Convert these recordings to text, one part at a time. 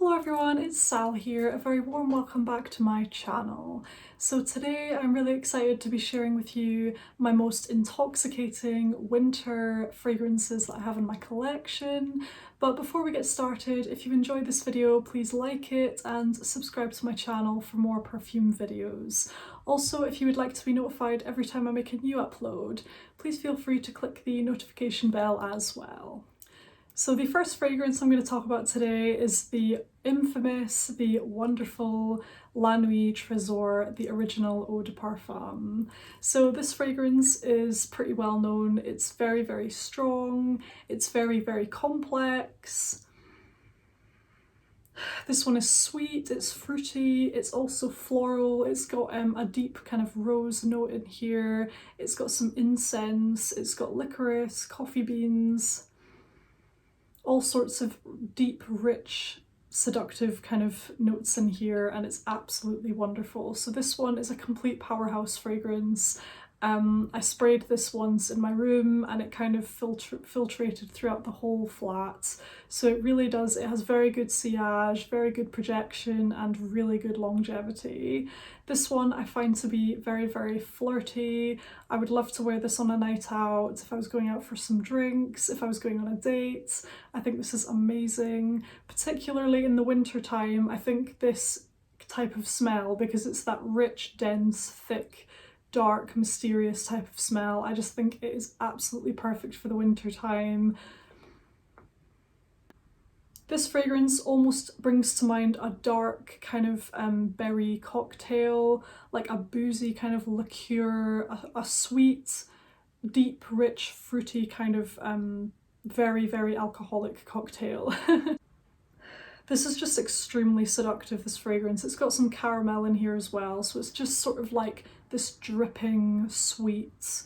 Hello everyone, it's Sal here. A very warm welcome back to my channel. So today I'm really excited to be sharing with you my most intoxicating winter fragrances that I have in my collection. But before we get started, if you enjoyed this video, please like it and subscribe to my channel for more perfume videos. Also, if you would like to be notified every time I make a new upload, please feel free to click the notification bell as well. So the first fragrance I'm going to talk about today is the infamous, the wonderful La Nuit Tresor, the original Eau de Parfum. So this fragrance is pretty well known. It's very, very strong. It's very, very complex. This one is sweet, it's fruity, it's also floral, it's got a deep kind of rose note in here, it's got some incense, it's got licorice, coffee beans, all sorts of deep, rich, seductive kind of notes in here, and it's absolutely wonderful. So this one is a complete powerhouse fragrance. I sprayed this once in my room and it kind of filtrated throughout the whole flat. So it really does, it has very good sillage, very good projection and really good longevity. This one I find to be very, very flirty. I would love to wear this on a night out, if I was going out for some drinks, if I was going on a date. I think this is amazing, particularly in the winter time. I think this type of smell, because it's that rich, dense, thick, dark, mysterious type of smell, I just think it is absolutely perfect for the winter time. This fragrance almost brings to mind a dark kind of berry cocktail, like a boozy kind of liqueur, a sweet, deep, rich, fruity kind of very, very alcoholic cocktail. This is just extremely seductive, this fragrance. It's got some caramel in here as well, so it's just sort of like this dripping, sweet,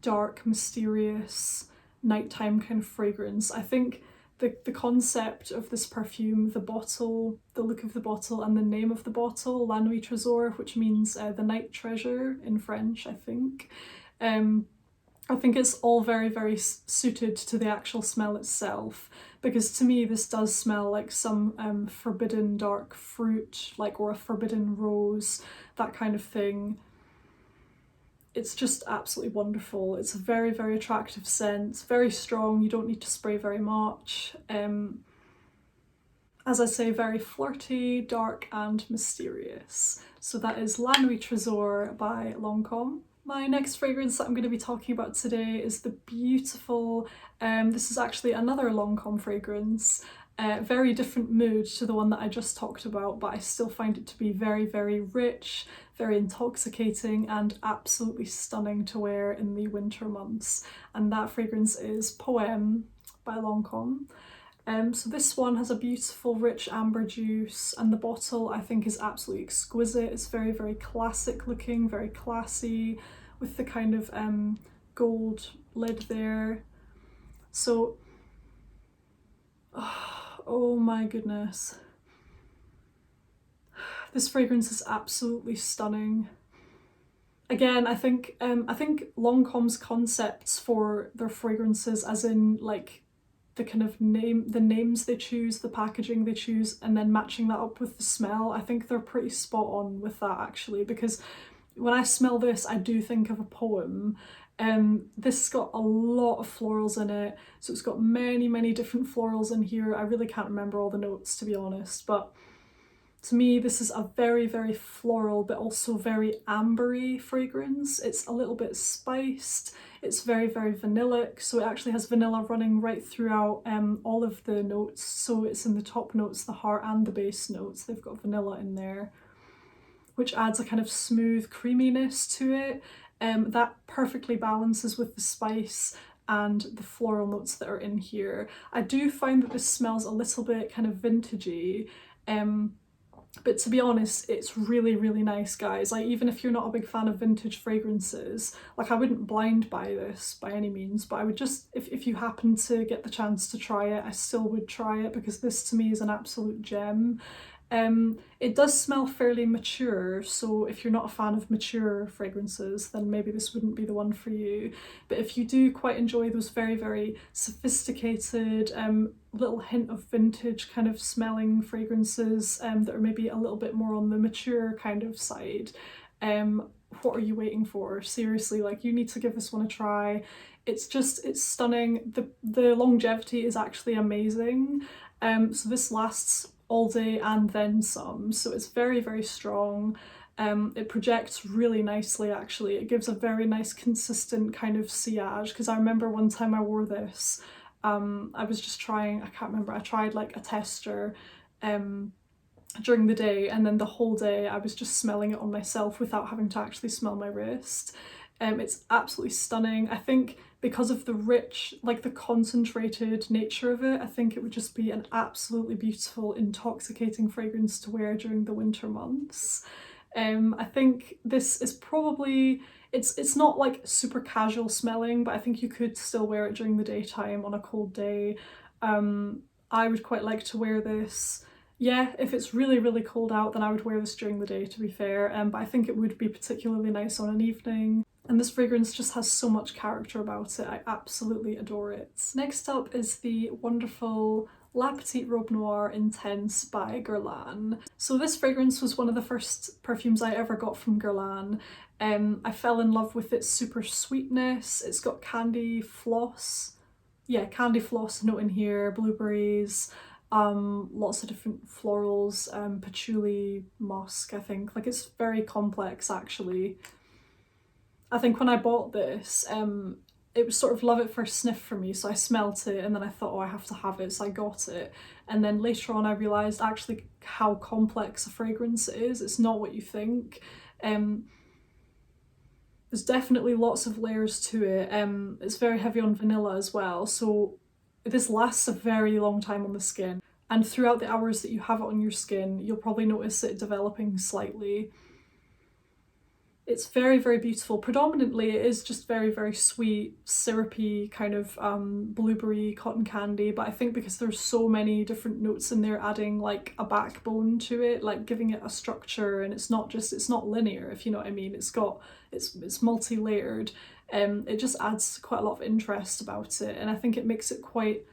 dark, mysterious, nighttime kind of fragrance. I think the concept of this perfume, the bottle, the look of the bottle and the name of the bottle, La Nuit Tresor, which means the night treasure in French, I think. I think it's all very, very suited to the actual smell itself, because to me this does smell like some forbidden dark fruit, like, or a forbidden rose, that kind of thing. It's just absolutely wonderful. It's a very, very attractive scent, very strong, you don't need to spray very much. As I say, very flirty, dark and mysterious. So that is La Nuit Tresor by Lancôme. My next fragrance that I'm going to be talking about today is the beautiful, this is actually another Lancôme fragrance, very different mood to the one that I just talked about, but I still find it to be very, very rich, very intoxicating and absolutely stunning to wear in the winter months. And that fragrance is Poem by Lancôme. So this one has a beautiful rich amber juice, and the bottle I think is absolutely exquisite. It's very, very classic looking, very classy, with the kind of gold lid there. So, oh my goodness. This fragrance is absolutely stunning. Again, I think Lancôme's concepts for their fragrances, as in like the kind of the names they choose, the packaging they choose, and then matching that up with the smell, I think they're pretty spot on with that actually, because when I smell this I do think of a poem. This has got a lot of florals in it, so it's got many, many different florals in here. I really can't remember all the notes, to be honest, but to me this is a very, very floral but also very ambery fragrance. It's a little bit spiced, it's very, very vanillic, so it actually has vanilla running right throughout all of the notes. So it's in the top notes, the heart and the base notes, they've got vanilla in there, which adds a kind of smooth creaminess to it. That perfectly balances with the spice and the floral notes that are in here. I do find that this smells a little bit kind of vintagey, but to be honest, it's really, really nice, guys. Like, even if you're not a big fan of vintage fragrances, like, I wouldn't blind buy this by any means, but I would just, if you happen to get the chance to try it, I still would try it, because this to me is an absolute gem. It does smell fairly mature, so if you're not a fan of mature fragrances, then maybe this wouldn't be the one for you. But if you do quite enjoy those very, very sophisticated, little hint of vintage kind of smelling fragrances that are maybe a little bit more on the mature kind of side, what are you waiting for? Seriously, like, you need to give this one a try. It's stunning. The longevity is actually amazing. So this lasts all day and then some, so it's very, very strong. It projects really nicely actually. It gives a very nice consistent kind of sillage, because I remember one time I wore this, I was just trying, I can't remember, I tried like a tester during the day, and then the whole day I was just smelling it on myself without having to actually smell my wrist. It's absolutely stunning. I think because of the rich, like the concentrated nature of it, I think it would just be an absolutely beautiful, intoxicating fragrance to wear during the winter months. I think this is probably, it's not like super casual smelling, but I think you could still wear it during the daytime on a cold day. I would quite like to wear this. Yeah, if it's really, really cold out, then I would wear this during the day, to be fair, but I think it would be particularly nice on an evening. And this fragrance just has so much character about it. I absolutely adore it. Next up is the wonderful La Petite Robe Noire Intense by Guerlain. So this fragrance was one of the first perfumes I ever got from Guerlain. I fell in love with its super sweetness. It's got candy floss. Yeah, candy floss note in here, blueberries, lots of different florals, patchouli, musk, I think. Like, it's very complex actually. I think when I bought this, it was sort of love at first sniff for me, so I smelt it and then I thought, oh, I have to have it, so I got it. And then later on I realised actually how complex a fragrance it is. It's not what you think. There's definitely lots of layers to it. It's very heavy on vanilla as well, so this lasts a very long time on the skin. And throughout the hours that you have it on your skin, you'll probably notice it developing slightly. It's very, very beautiful. Predominantly it is just very, very sweet, syrupy kind of blueberry cotton candy, but I think because there's so many different notes in there adding like a backbone to it, like giving it a structure, and it's not linear, if you know what I mean. It's multi-layered. It just adds quite a lot of interest about it, and I think it makes it quite,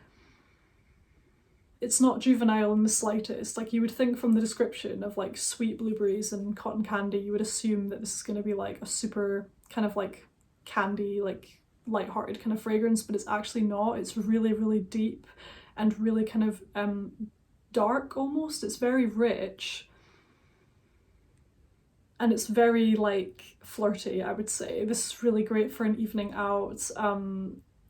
it's not juvenile in the slightest. Like, you would think from the description of like sweet blueberries and cotton candy, you would assume that this is going to be like a super kind of like candy, like light-hearted kind of fragrance, but it's actually not. It's really, really deep and really kind of dark almost. It's very rich and it's very like flirty, I would say. This is really great for an evening out,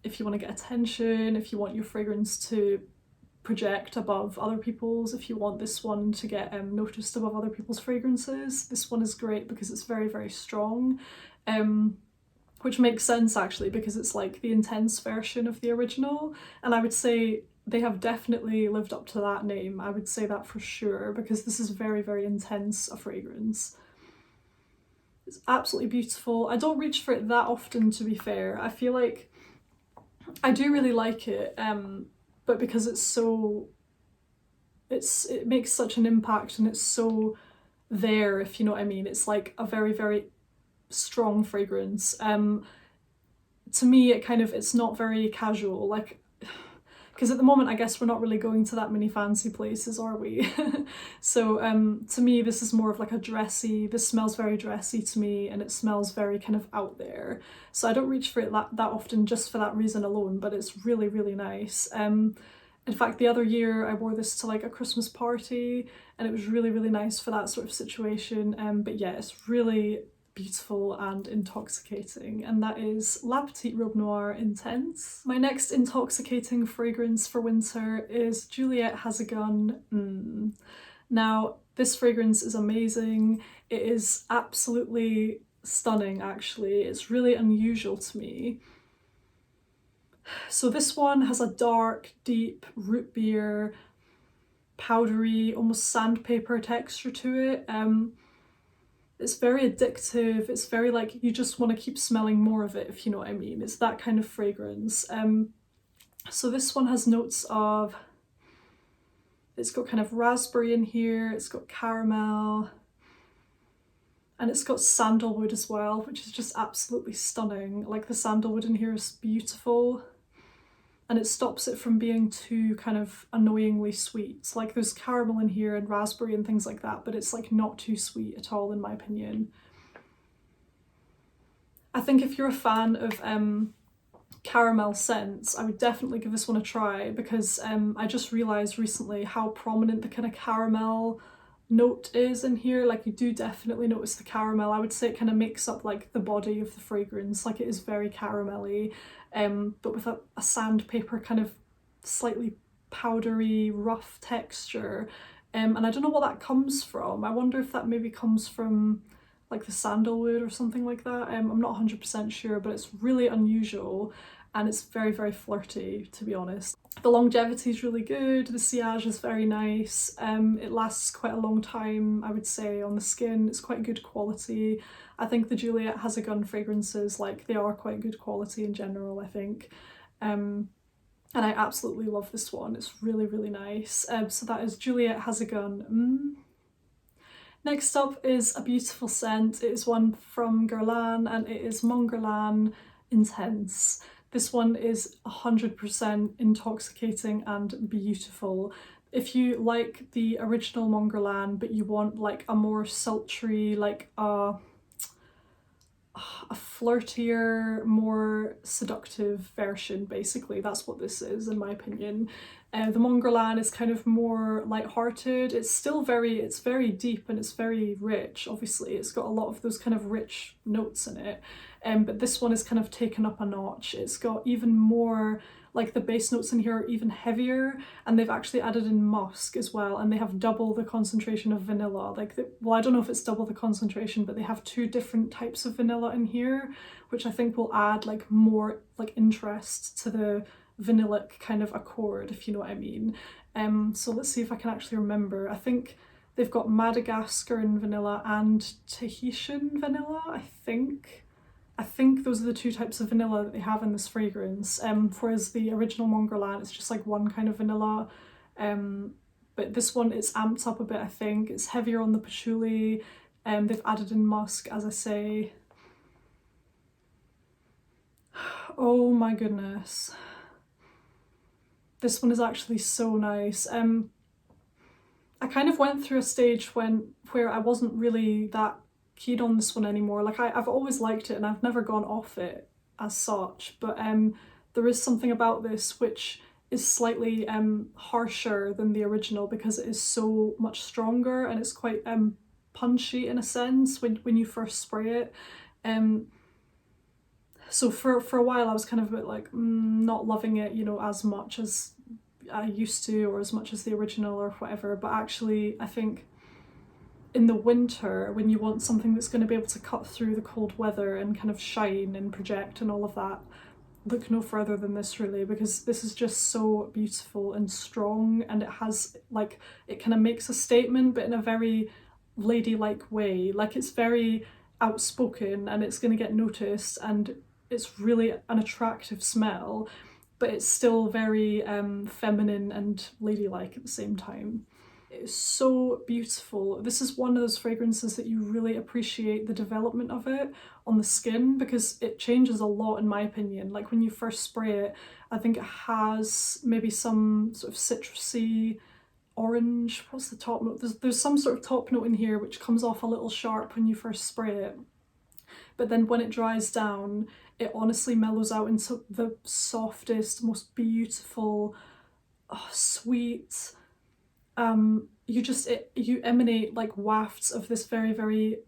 if you want to get attention, if you want your fragrance to project above other people's, if you want this one to get noticed above other people's fragrances. This one is great because it's very, very strong, which makes sense actually, because it's like the intense version of the original, and I would say they have definitely lived up to that name. I would say that for sure, because this is very, very intense a fragrance. It's absolutely beautiful. I don't reach for it that often, to be fair. I feel like I do really like it, but because it's so, it makes such an impact and it's so there, if you know what I mean. It's like a very, very strong fragrance. To me, it's not very casual, like, because at the moment I guess we're not really going to that many fancy places, are we? So to me this is more of like a dressy, this smells very dressy to me, and it smells very kind of out there. So I don't reach for it that often just for that reason alone, but it's really, really nice. In fact, the other year I wore this to like a Christmas party and it was really, really nice for that sort of situation. But yeah, it's really beautiful and intoxicating, and that is La Petite Robe Noire Intense. My next intoxicating fragrance for winter is Juliette Has A Gun. Now, this fragrance is amazing. It is absolutely stunning actually. It's really unusual to me. So this one has a dark, deep root beer, powdery, almost sandpaper texture to it. It's very addictive. It's very like, you just want to keep smelling more of it, if you know what I mean. It's that kind of fragrance. So this one has notes of, It's got kind of raspberry in here, it's got caramel, and it's got sandalwood as well, which is just absolutely stunning. Like the sandalwood in here is beautiful, and it stops it from being too kind of annoyingly sweet. Like there's caramel in here and raspberry and things like that, but it's like not too sweet at all in my opinion. I think if you're a fan of caramel scents, I would definitely give this one a try, because I just realised recently how prominent the kind of caramel note is in here. Like you do definitely notice the caramel. I would say it kind of makes up like the body of the fragrance. Like it is very caramelly, but with a sandpaper kind of slightly powdery rough texture, and I don't know what that comes from. I wonder if that maybe comes from like the sandalwood or something like that. I'm not 100% sure, but it's really unusual and it's very, very flirty, to be honest. The longevity is really good, the sillage is very nice, it lasts quite a long time, I would say, on the skin. It's quite good quality. I think the Juliette Has A Gun fragrances, like, they are quite good quality in general, I think. And I absolutely love this one. It's really, really nice. So that is Juliette Has A Gun. Next up is a beautiful scent. It is one from Guerlain and it is Mongolian Intense. This one is 100% intoxicating and beautiful. If you like the original Mongolian but you want like a more sultry, like a flirtier, more seductive version, basically, that's what this is in my opinion. The Mongolian is kind of more light-hearted. It's very deep and it's very rich, obviously. It's got a lot of those kind of rich notes in it. But this one is kind of taken up a notch. It's got even more, like the base notes in here are even heavier, and they've actually added in musk as well, and they have double the concentration of vanilla. Well, I don't know if it's double the concentration, but they have 2 different types of vanilla in here, which I think will add like more like interest to the vanillic kind of accord, if you know what I mean. So let's see if I can actually remember. I think they've got Madagascar vanilla and Tahitian vanilla, I think. I think those are the 2 types of vanilla that they have in this fragrance, whereas the original Mongolian, it's just like one kind of vanilla. But this one, it's amped up a bit, I think. It's heavier on the patchouli, they've added in musk, as I say. Oh my goodness. This one is actually so nice. I kind of went through a stage where I wasn't really that keen on this one anymore. Like I've always liked it and I've never gone off it as such, but there is something about this which is slightly harsher than the original because it is so much stronger and it's quite punchy in a sense when you first spray it. So for a while I was kind of a bit like not loving it, you know, as much as I used to or as much as the original or whatever, but actually I think in the winter, when you want something that's going to be able to cut through the cold weather and kind of shine and project and all of that, look no further than this really, because this is just so beautiful and strong, and it has like, it kind of makes a statement but in a very ladylike way. Like it's very outspoken and it's going to get noticed and it's really an attractive smell, but it's still very feminine and ladylike at the same time. It's so beautiful. This is one of those fragrances that you really appreciate the development of it on the skin, because it changes a lot in my opinion. Like when you first spray it, I think it has maybe some sort of citrusy orange, what's the top note? There's some sort of top note in here which comes off a little sharp when you first spray it. But then when it dries down, it honestly mellows out into the softest, most beautiful, sweet, you emanate like wafts of this very, very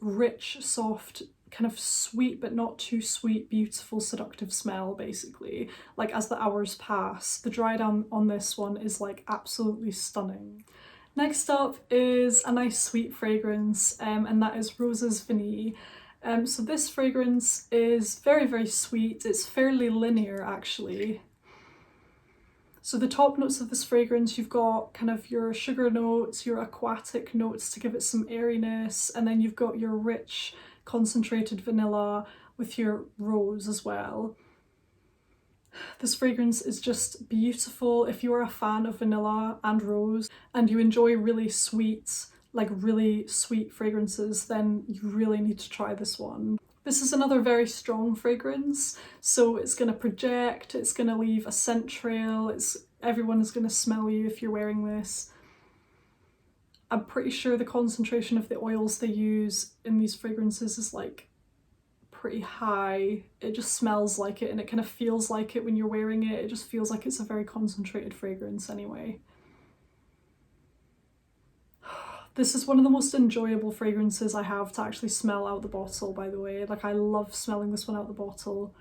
rich, soft, kind of sweet but not too sweet, beautiful, seductive smell basically. Like as the hours pass, the dry down on this one is like absolutely stunning. Next up is a nice sweet fragrance, and that is Rose's Vanille. So this fragrance is very, very sweet. It's fairly linear actually. So the top notes of this fragrance, you've got kind of your sugar notes, your aquatic notes to give it some airiness, and then you've got your rich concentrated vanilla with your rose as well. This fragrance is just beautiful. If you are a fan of vanilla and rose and you enjoy really sweet, like really sweet fragrances, then you really need to try this one. This is another very strong fragrance, so it's going to project, it's going to leave a scent trail, everyone is going to smell you if you're wearing this. I'm pretty sure the concentration of the oils they use in these fragrances is like pretty high. It just smells like it and it kind of feels like it when you're wearing it. It just feels like it's a very concentrated fragrance anyway. This is one of the most enjoyable fragrances I have to actually smell out the bottle, by the way. Like, I love smelling this one out the bottle.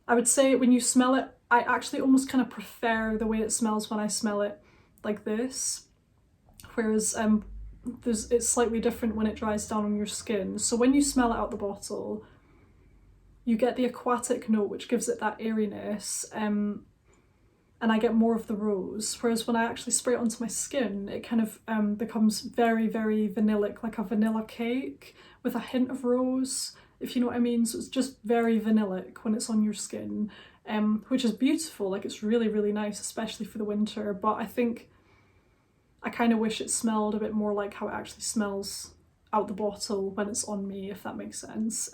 I would say when you smell it, I actually almost kind of prefer the way it smells when I smell it like this. Whereas it's slightly different when it dries down on your skin. So when you smell it out the bottle, you get the aquatic note, which gives it that airiness. And I get more of the rose, whereas when I actually spray it onto my skin, it kind of becomes very, very vanillic, like a vanilla cake with a hint of rose, if you know what I mean. So it's just very vanillic when it's on your skin, which is beautiful. Like, it's really, really nice, especially for the winter. But I think I kind of wish it smelled a bit more like how it actually smells out the bottle when it's on me, if that makes sense.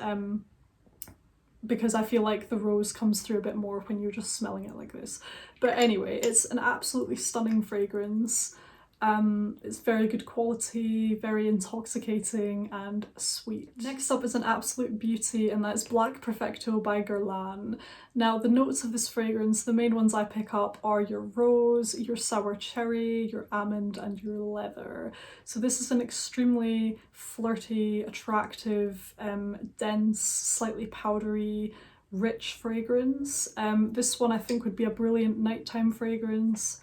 Because I feel like the rose comes through a bit more when you're just smelling it like this. But anyway, it's an absolutely stunning fragrance. It's very good quality, very intoxicating and sweet. Next up is an absolute beauty, and that's Black Perfecto by Guerlain. Now, the notes of this fragrance, the main ones I pick up are your rose, your sour cherry, your almond, and your leather. So this is an extremely flirty, attractive, dense, slightly powdery, rich fragrance. This one I think would be a brilliant nighttime fragrance.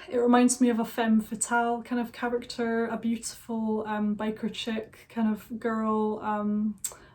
It reminds me of a femme fatale kind of character, a beautiful biker chick kind of girl,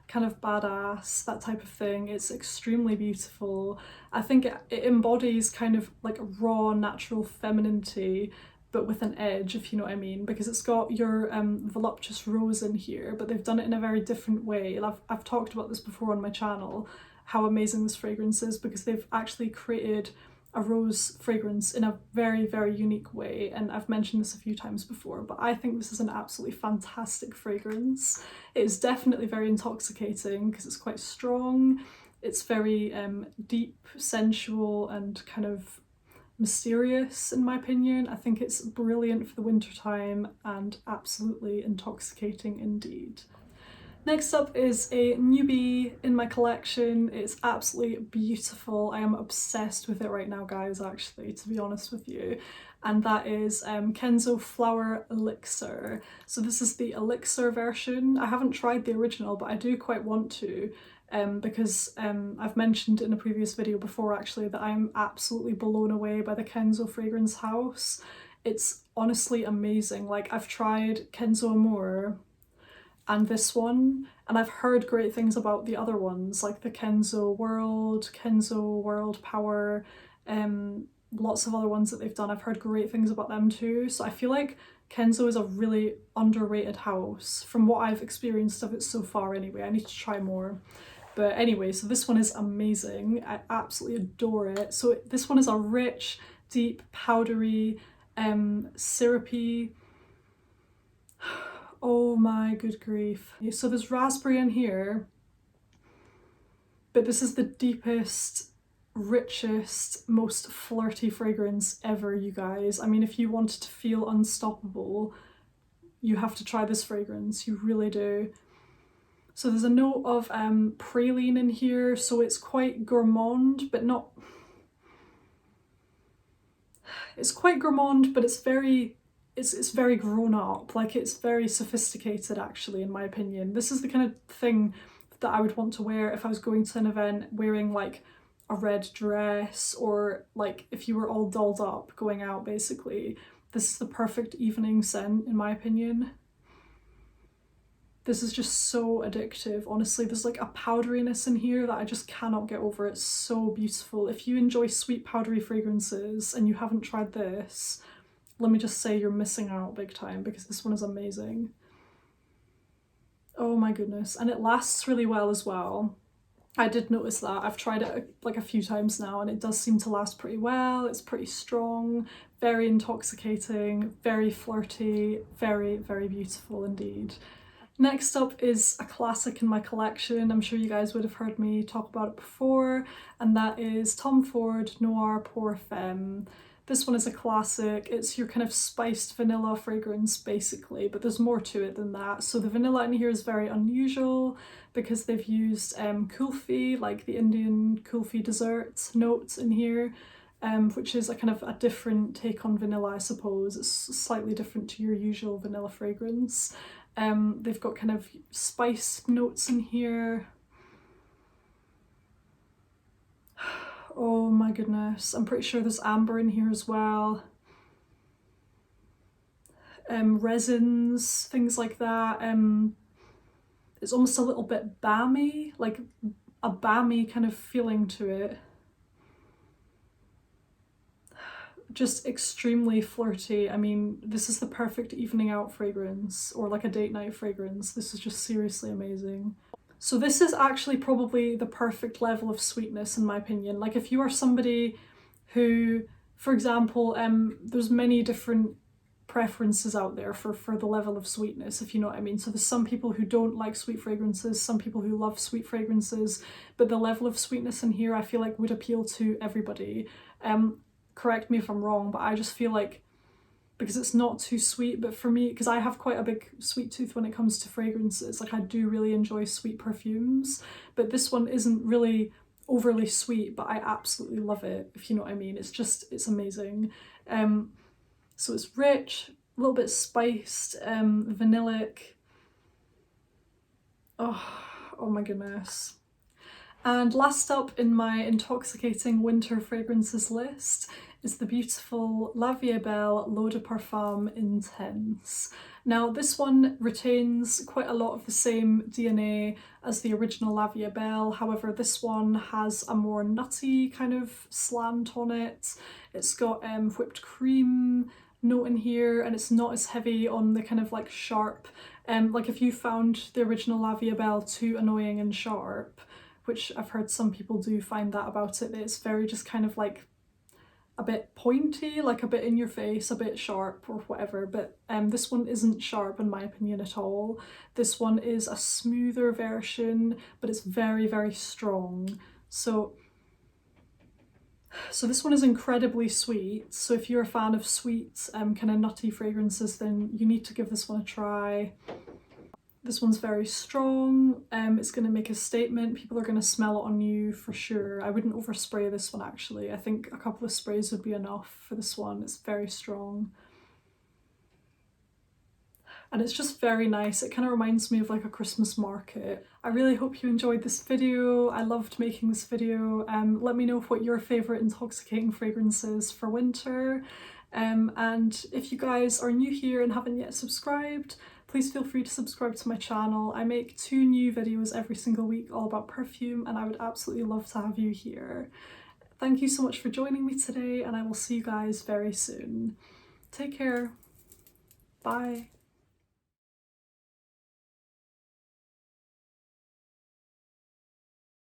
kind of badass, that type of thing. It's extremely beautiful. I think it embodies kind of like a raw, natural femininity, but with an edge, if you know what I mean, because it's got your voluptuous rose in here, but they've done it in a very different way. And I've talked about this before on my channel, how amazing this fragrance is, because they've actually created a rose fragrance in a very, very unique way, and I've mentioned this a few times before, but I think this is an absolutely fantastic fragrance. It is definitely very intoxicating because it's quite strong. It's very deep, sensual, and kind of mysterious in my opinion. I think it's brilliant for the winter time and absolutely intoxicating indeed. Next up is a newbie in my collection. It's absolutely beautiful. I am obsessed with it right now, guys, actually, to be honest with you. And that is Kenzo Flower Elixir. So this is the Elixir version. I haven't tried the original, but I do quite want to, because I've mentioned in a previous video before, actually, that I'm absolutely blown away by the Kenzo fragrance house. It's honestly amazing. Like, I've tried Kenzo Amour and this one, and I've heard great things about the other ones, like the Kenzo World Power, lots of other ones that they've done. I've heard great things about them too, so I feel like Kenzo is a really underrated house from what I've experienced of it so far anyway. I need to try more. But anyway, so this one is amazing. I absolutely adore it. So this one is a rich, deep, powdery, syrupy, oh my good grief. So there's raspberry in here, but this is the deepest, richest, most flirty fragrance ever, you guys. I mean, if you wanted to feel unstoppable, you have to try this fragrance, you really do. So there's a note of praline in here, so it's quite gourmand, but not... It's quite gourmand, but it's very grown up, like it's very sophisticated actually, in my opinion. This is the kind of thing that I would want to wear if I was going to an event wearing like a red dress, or like if you were all dolled up going out basically. This is the perfect evening scent in my opinion. This is just so addictive, honestly. There's like a powderiness in here that I just cannot get over. It's so beautiful. If you enjoy sweet powdery fragrances and you haven't tried this, let me just say you're missing out big time, because this one is amazing. Oh my goodness. And it lasts really well as well. I did notice that. I've tried it like a few times now and it does seem to last pretty well. It's pretty strong, very intoxicating, very flirty, very, very beautiful indeed. Next up is a classic in my collection. I'm sure you guys would have heard me talk about it before, and that is Tom Ford Noir Parfum. This one is a classic. It's your kind of spiced vanilla fragrance basically, but there's more to it than that. So the vanilla in here is very unusual because they've used kulfi, like the Indian kulfi dessert notes in here, which is a kind of a different take on vanilla, I suppose. It's slightly different to your usual vanilla fragrance. They've got kind of spice notes in here. Oh my goodness, I'm pretty sure there's amber in here as well. Resins, things like that. It's almost a little bit balmy, like a balmy kind of feeling to it. Just extremely flirty. I mean, this is the perfect evening out fragrance or like a date night fragrance. This is just seriously amazing. So this is actually probably the perfect level of sweetness in my opinion. Like if you are somebody who, for example, there's many different preferences out there for the level of sweetness, if you know what I mean. So there's some people who don't like sweet fragrances, some people who love sweet fragrances, but the level of sweetness in here I feel like would appeal to everybody. Correct me if I'm wrong, but I just feel like, because it's not too sweet, but for me, because I have quite a big sweet tooth when it comes to fragrances, like I do really enjoy sweet perfumes, but this one isn't really overly sweet, but I absolutely love it, if you know what I mean. It's amazing. So it's rich, a little bit spiced, vanillic. Oh my goodness. And last up in my intoxicating winter fragrances list is the beautiful La Belle L'eau de Parfum Intense. Now this one retains quite a lot of the same DNA as the original La Belle, however this one has a more nutty kind of slant on it. It's got whipped cream note in here and it's not as heavy on the kind of like sharp, like if you found the original La Belle too annoying and sharp, which I've heard some people do find that about it, it's very just kind of like a bit pointy, like a bit in your face, a bit sharp or whatever, but this one isn't sharp in my opinion at all. This one is a smoother version, but it's very, very strong. So this one is incredibly sweet, so if you're a fan of sweet kind of nutty fragrances, then you need to give this one a try. This one's very strong, it's going to make a statement, people are going to smell it on you for sure. I wouldn't overspray this one actually, I think a couple of sprays would be enough for this one. It's very strong. And it's just very nice. It kind of reminds me of like a Christmas market. I really hope you enjoyed this video. I loved making this video. Let me know what your favourite intoxicating fragrance is for winter. And if you guys are new here and haven't yet subscribed, please feel free to subscribe to my channel. I make 2 new videos every single week all about perfume and I would absolutely love to have you here. Thank you so much for joining me today and I will see you guys very soon. Take care. Bye.